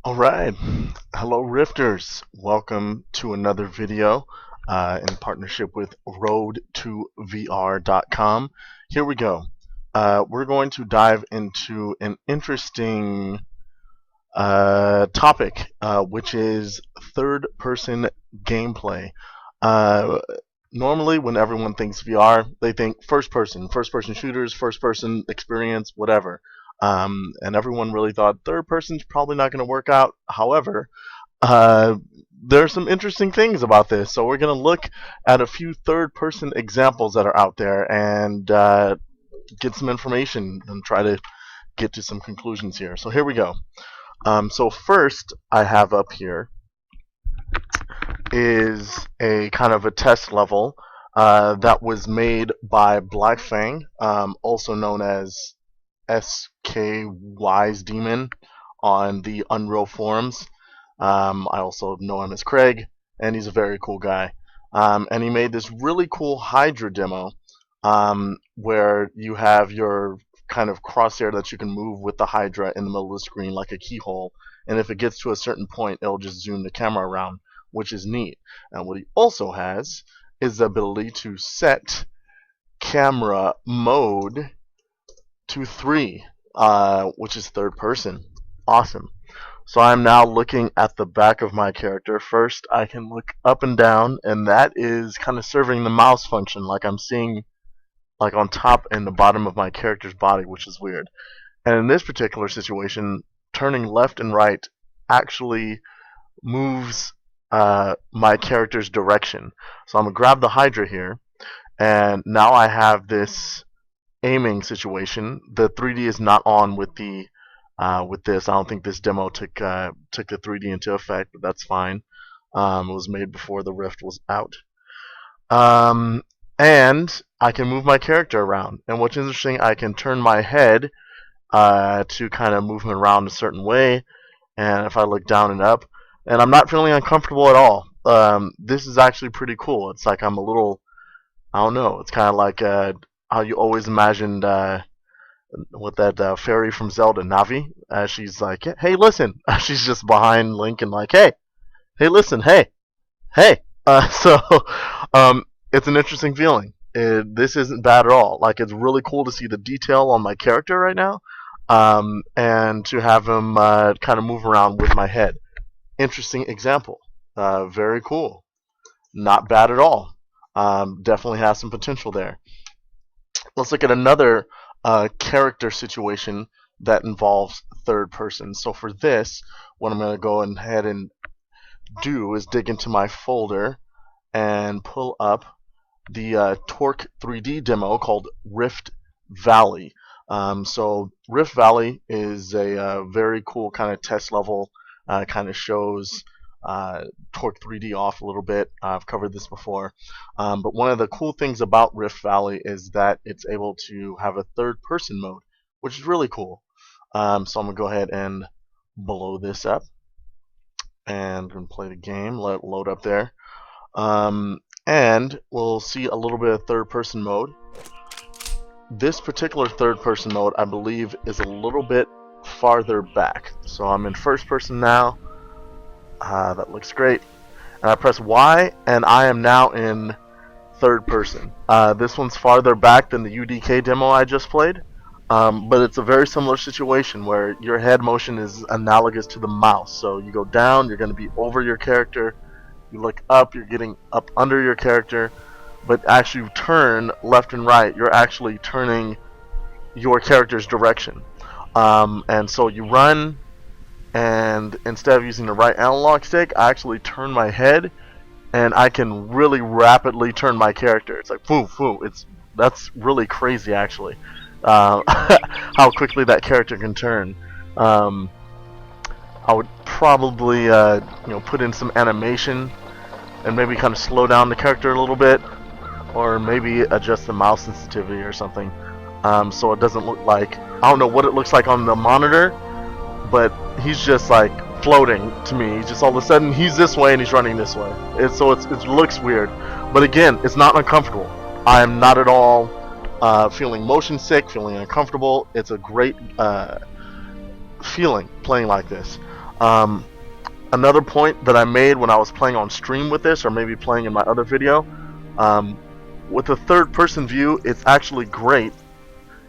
Alright, hello Rifters. Welcome to another video in partnership with RoadToVR.com. Here we go. We're going to dive into an interesting topic, which is third-person gameplay. Uh, Normally, when everyone thinks VR, they think first-person shooters, first-person experience, whatever. And everyone really thought third person's probably not going to work out. However, uh, there's some interesting things about this. So we're going to look at a few third person examples that are out there and get some information and try to get to some conclusions here. So here we go. So first I have up here is a kind of a test level that was made by BlackFang, also known as SKY's Demon on the Unreal forums. I also know him as Craig, and he's a very cool guy. And he made this really cool Hydra demo where you have your kind of crosshair that you can move with the Hydra in the middle of the screen like a keyhole. And if it gets to a certain point, it'll just zoom the camera around, which is neat. And what he also has is the ability to set camera mode to 3, which is third person. Awesome. So I'm now looking at the back of my character. First, I can look up and down, and that is kind of serving the mouse function, like I'm seeing like on top and the bottom of my character's body, which is weird. And in this particular situation, turning left and right actually moves my character's direction. So I'm going to grab the Hydra here, and now I have this aiming situation. The 3D is not on with the with this. I don't think this demo took the 3D into effect, but that's fine. It was made before the Rift was out. And I can move my character around. And what's interesting, I can turn my head to kind of move him around a certain way. And if I look down and up, and I'm not feeling uncomfortable at all. This is actually pretty cool. It's like I'm a little, I don't know. It's kind of like how you always imagined with that fairy from Zelda, Navi. She's like, hey, listen. She's just behind Link and like, hey, listen, hey. So it's an interesting feeling. This isn't bad at all. Like, it's really cool to see the detail on my character right now, and to have him kind of move around with my head. Interesting example. Very cool. Not bad at all. Definitely has some potential there. Let's look at another character situation that involves third person. So for this, what I'm going to go ahead and do is dig into my folder and pull up the Torque 3D demo called Rift Valley. So Rift Valley is a very cool kind of test level, kind of shows Torque 3D off a little bit. I've covered this before. But one of the cool things about Rift Valley is that it's able to have a third person mode, which is really cool. So I'm going to go ahead and blow this up and I'm going to play the game, let it load up there. And we'll see a little bit of third person mode. This particular third person mode, I believe, is a little bit farther back. So I'm in first person now. That looks great. And I press Y, and I am now in third person. This one's farther back than the UDK demo I just played, but it's a very similar situation where your head motion is analogous to the mouse. So you go down, you're going to be over your character. You look up, you're getting up under your character. But as you turn left and right, you're actually turning your character's direction. And so you run, and instead of using the right analog stick, I actually turn my head, and I can really rapidly turn my character. It's like boom, boom. That's really crazy, actually, how quickly that character can turn. I would probably put in some animation and maybe kind of slow down the character a little bit, or maybe adjust the mouse sensitivity or something, so it doesn't look like, I don't know what it looks like on the monitor, but he's just like floating to me. He's just all of a sudden he's this way and he's running this way. It looks weird, but again, it's not uncomfortable. I am not at all feeling motion sick, feeling uncomfortable. It's a great feeling playing like this. Another point that I made when I was playing on stream with this, or maybe playing in my other video, with the third-person view, it's actually great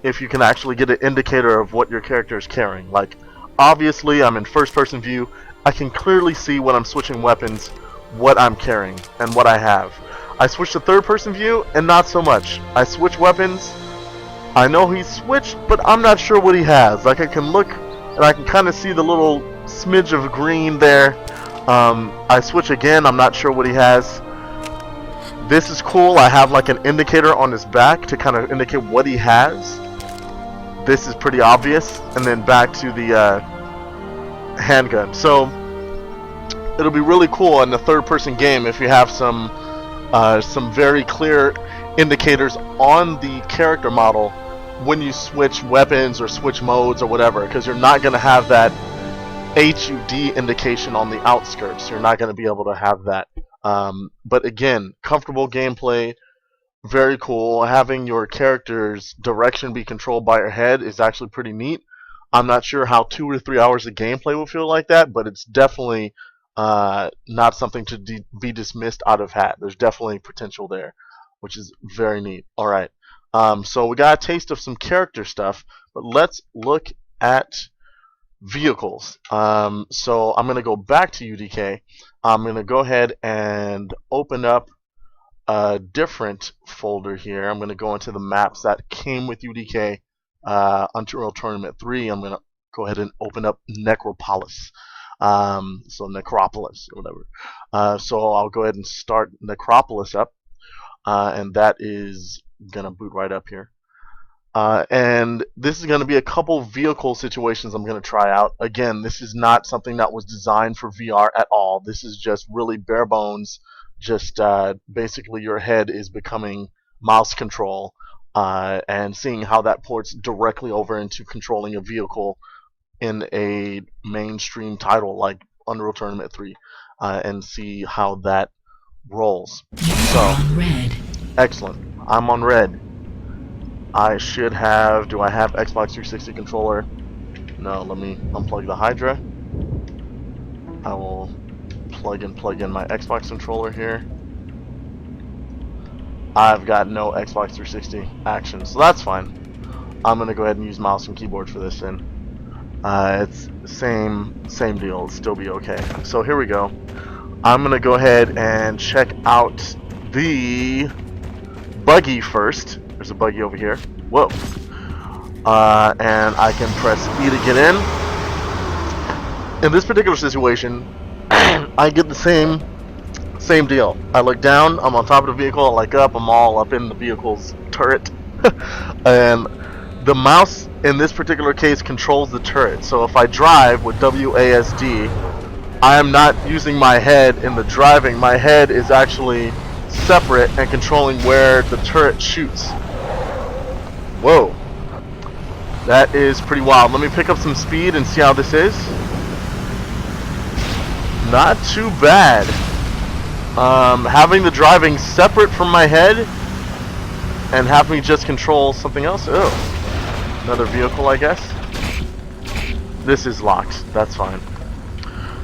if you can actually get an indicator of what your character is carrying. Like, obviously, I'm in first-person view. I can clearly see when I'm switching weapons, what I'm carrying, and what I have. I switch to third-person view, and not so much. I switch weapons. I know he's switched, but I'm not sure what he has. Like, I can look, and I can kind of see the little smidge of green there. I switch again. I'm not sure what he has. This is cool. I have like an indicator on his back to kind of indicate what he has. This is pretty obvious. And then back to the handgun. So it'll be really cool in the third-person game if you have some very clear indicators on the character model when you switch weapons or switch modes or whatever, because you're not going to have that HUD indication on the outskirts. You're not going to be able to have that. But again, comfortable gameplay, very cool. Having your character's direction be controlled by your head is actually pretty neat. I'm not sure how 2 or 3 hours of gameplay will feel like that, but it's definitely not something to be dismissed out of hat. There's definitely potential there, which is very neat. Alright, so we got a taste of some character stuff, but let's look at vehicles. So I'm going to go back to UDK. I'm going to go ahead and open up a different folder here. I'm going to go into the maps that came with UDK Unreal Tournament 3. I'm going to go ahead and open up Necropolis. So Necropolis or whatever. So I'll go ahead and start Necropolis up, and that is going to boot right up here. And this is going to be a couple vehicle situations I'm going to try out. Again, this is not something that was designed for VR at all. This is just really bare bones. Just basically your head is becoming mouse control, and seeing how that ports directly over into controlling a vehicle in a mainstream title like Unreal Tournament 3, and see how that rolls. So, excellent. I'm on red. I should have, do I have Xbox 360 controller? No, let me unplug the Hydra. I will plug in my Xbox controller here. I've got no Xbox 360 action, so that's fine. I'm going to go ahead and use mouse and keyboard for this then. It's same deal, it'll still be okay. So here we go. I'm going to go ahead and check out the buggy first. There's a buggy over here. Whoa. And I can press E to get in. In this particular situation, I get the same deal. I look down, I'm on top of the vehicle, I look up, I'm all up in the vehicle's turret. And the mouse in this particular case controls the turret. So if I drive with WASD, I am not using my head in the driving. My head is actually separate and controlling where the turret shoots. Whoa, that is pretty wild. Let me pick up some speed and see how this is. Not too bad. Having the driving separate from my head and having me just control something else. Oh, another vehicle, I guess. This is locked. That's fine.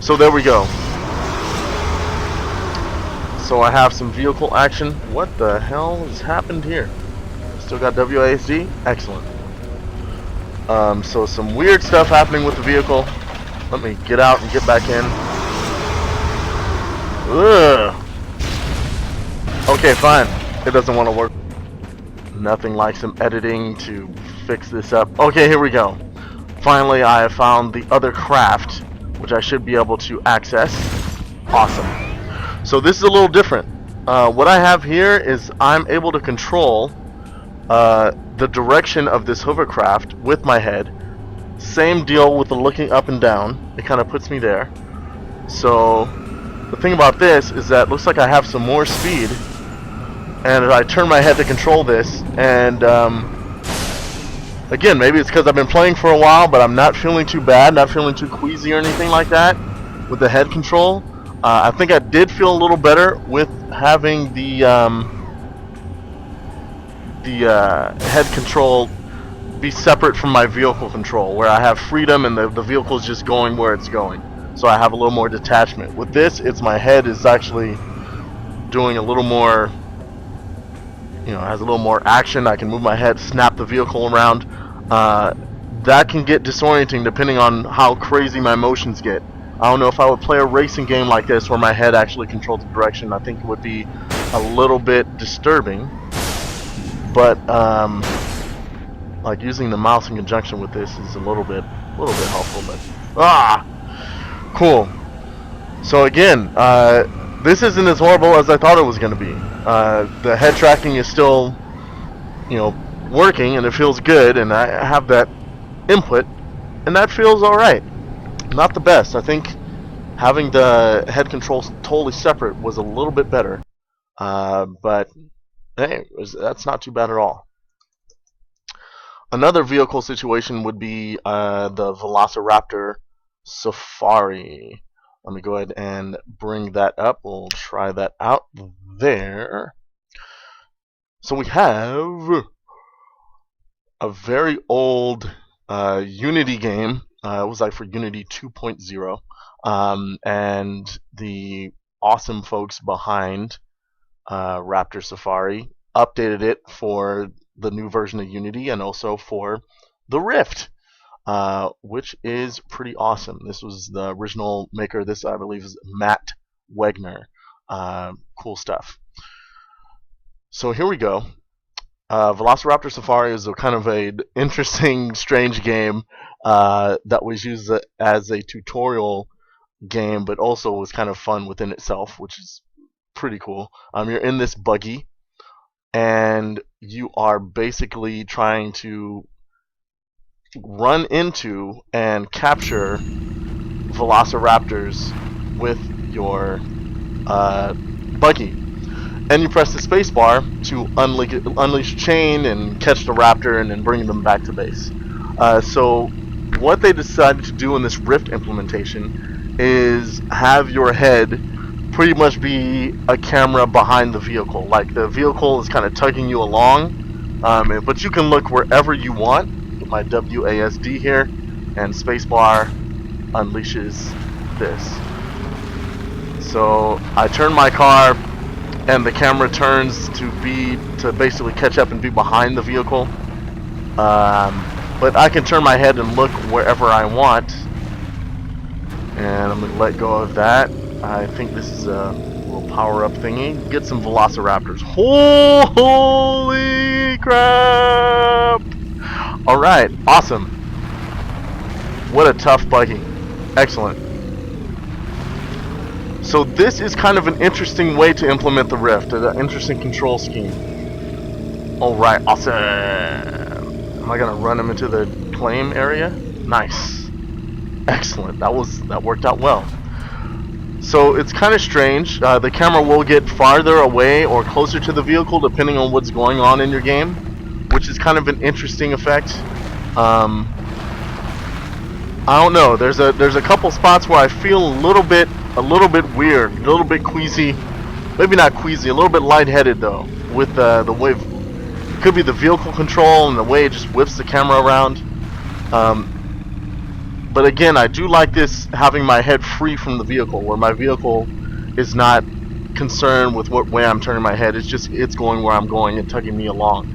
So there we go. So I have some vehicle action. What the hell has happened here? Still got WASD? Excellent. So some weird stuff happening with the vehicle. Let me get out and get back in. Ugh. Okay, fine. It doesn't want to work. Nothing like some editing to fix this up. Okay, here we go. Finally, I have found the other craft, which I should be able to access. Awesome. So this is a little different. What I have here is I'm able to control the direction of this hovercraft with my head. Same deal with the looking up and down. It kind of puts me there. So the thing about this is that it looks like I have some more speed, and I turn my head to control this, and again, maybe it's because I've been playing for a while, but I'm not feeling too bad, not feeling too queasy or anything like that with the head control. I think I did feel a little better with having the head control be separate from my vehicle control, where I have freedom and the vehicle's just going where it's going. so I have a little more detachment. With this, it's my head is actually doing a little more, has a little more action. I can move my head, snap the vehicle around. That can get disorienting depending on how crazy my motions get. I don't know if I would play a racing game like this where my head actually controls the direction. I think it would be a little bit disturbing. But like using the mouse in conjunction with this is a little bit helpful. But cool. So again, this isn't as horrible as I thought it was going to be. The head tracking is still, working, and it feels good, and I have that input, and that feels alright. Not the best. I think having the head controls totally separate was a little bit better. But hey, that's not too bad at all. Another vehicle situation would be the Velociraptor Safari. Let me go ahead and bring that up. We'll try that out there. So we have a very old Unity game. It was like for Unity 2.0. And the awesome folks behind Raptor Safari updated it for the new version of Unity and also for the Rift, which is pretty awesome. This was the original maker. This, I believe, is Matt Wegner. Cool stuff. So here we go. Velociraptor Safari is a kind of an interesting, strange game that was used as a tutorial game, but also was kind of fun within itself, which is pretty cool. You're in this buggy, and you are basically trying to run into and capture velociraptors with your buggy. And you press the space bar to unleash chain and catch the raptor and then bring them back to base. So what they decided to do in this Rift implementation is have your head pretty much be a camera behind the vehicle. Like the vehicle is kind of tugging you along, but you can look wherever you want. Get my WASD here, and spacebar unleashes this. So I turn my car, and the camera turns to basically catch up and be behind the vehicle. But I can turn my head and look wherever I want. And I'm going to let go of that. I think this is a little power-up thingy. Get some velociraptors. Holy crap! Alright, awesome. What a tough buggy. Excellent. So this is kind of an interesting way to implement the Rift, an interesting control scheme. Alright, awesome. Am I going to run him into the claim area? Nice. Excellent. That worked out well. So it's kind of strange. The camera will get farther away or closer to the vehicle depending on what's going on in your game, which is kind of an interesting effect. I don't know. There's a couple spots where I feel a little bit weird, a little bit queasy. Maybe not queasy, a little bit lightheaded though, with the way it could be the vehicle control and the way it just whips the camera around. But again, I do like this having my head free from the vehicle, where my vehicle is not concerned with what way I'm turning my head. It's going where I'm going and tugging me along.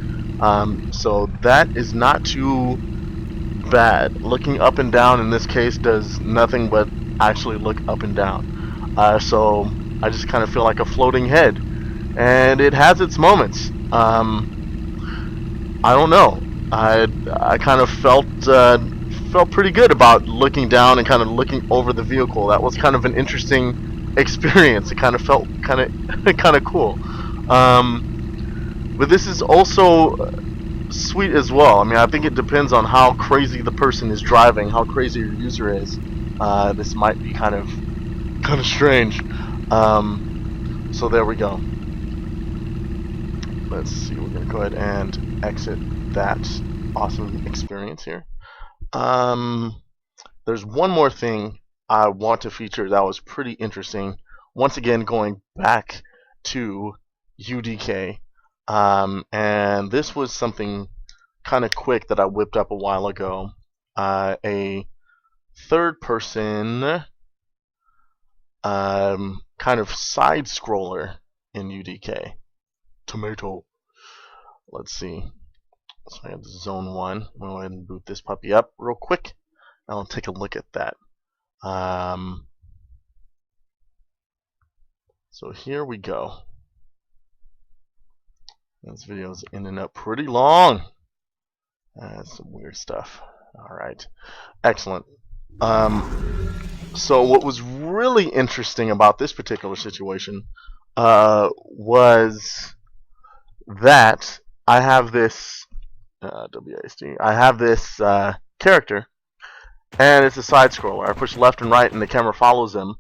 So that is not too bad. Looking up and down in this case does nothing but actually look up and down. So I just kind of feel like a floating head, and it has its moments. I don't know. I kind of felt pretty good about looking down and kind of looking over the vehicle. That was kind of an interesting experience. It kind of felt kind of cool. But this is also sweet as well. I mean, I think it depends on how crazy the person is driving, how crazy your user is. This might be kind of strange. So there we go. Let's see. We're gonna go ahead and exit that awesome experience here. There's one more thing I want to feature that was pretty interesting. Once again, going back to UDK, and this was something kind of quick that I whipped up a while ago. A third-person kind of side scroller in UDK. Tomato. Let's see. So I have zone 1. I'm going to go ahead and boot this puppy up real quick. I'll take a look at that. So here we go. This video is ending up pretty long. That's some weird stuff. Alright. Excellent. So what was really interesting about this particular situation was that I have this WASD. I have this character, and it's a side scroller. I push left and right, and the camera follows him.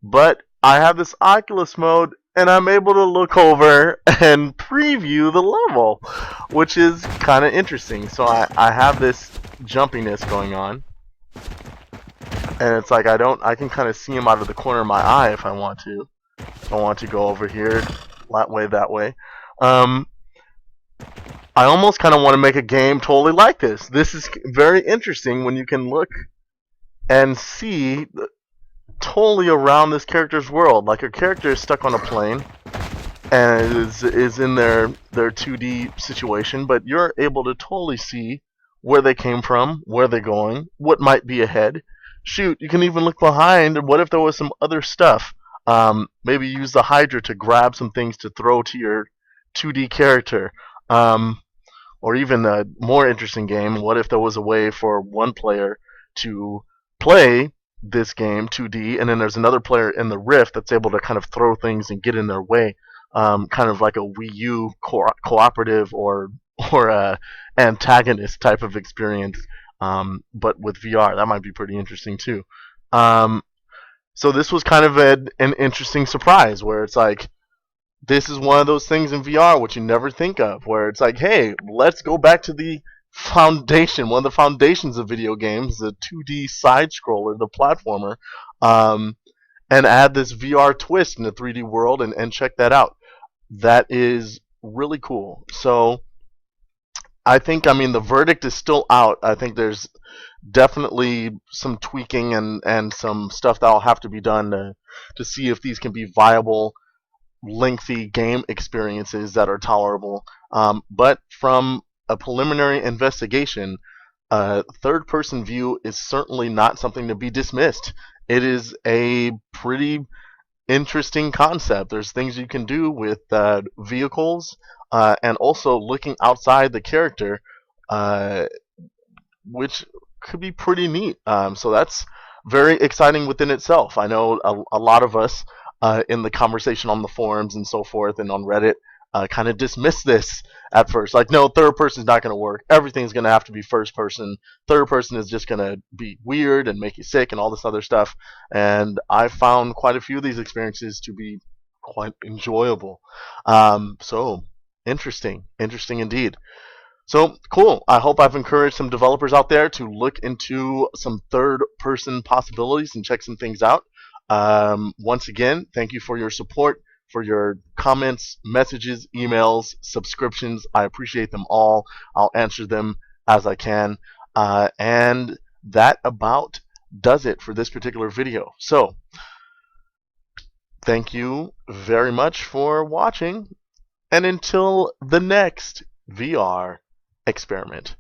But I have this Oculus mode, and I'm able to look over and preview the level, which is kind of interesting. So I have this jumpiness going on, and it's like I can kind of see him out of the corner of my eye if I want to. If I want to go over here, that way. I almost kind of want to make a game totally like this. This is very interesting when you can look and see totally around this character's world. Like, your character is stuck on a plane and is in their 2D situation, but you're able to totally see where they came from, where they're going, what might be ahead. Shoot, you can even look behind, and what if there was some other stuff? Maybe use the Hydra to grab some things to throw to your 2D character. Or even a more interesting game, what if there was a way for one player to play this game 2D, and then there's another player in the Rift that's able to kind of throw things and get in their way, kind of like a Wii U cooperative or a antagonist type of experience, but with VR. That might be pretty interesting too. So this was kind of an interesting surprise, where it's like, this is one of those things in VR which you never think of, where it's like, hey, let's go back to the foundation, one of the foundations of video games, the 2D side scroller, the platformer, and add this VR twist in the 3D world, and check that out. That is really cool. So I think, the verdict is still out. I think there's definitely some tweaking and some stuff that'll have to be done to see if these can be viable, lengthy game experiences that are tolerable. But from a preliminary investigation, third-person view is certainly not something to be dismissed. It is a pretty interesting concept. There's things you can do with vehicles, and also looking outside the character, which could be pretty neat. So that's very exciting within itself. I know a lot of us in the conversation on the forums and so forth and on Reddit kind of dismiss this at first. Like, no, third person is not going to work. Everything's going to have to be first person. Third person is just going to be weird and make you sick and all this other stuff. And I found quite a few of these experiences to be quite enjoyable. So interesting indeed. So cool. I hope I've encouraged some developers out there to look into some third-person possibilities and check some things out. Once again, thank you for your support, for your comments, messages, emails, subscriptions. I appreciate them all. I'll answer them as I can. And that about does it for this particular video. So thank you very much for watching, and until the next VR experiment.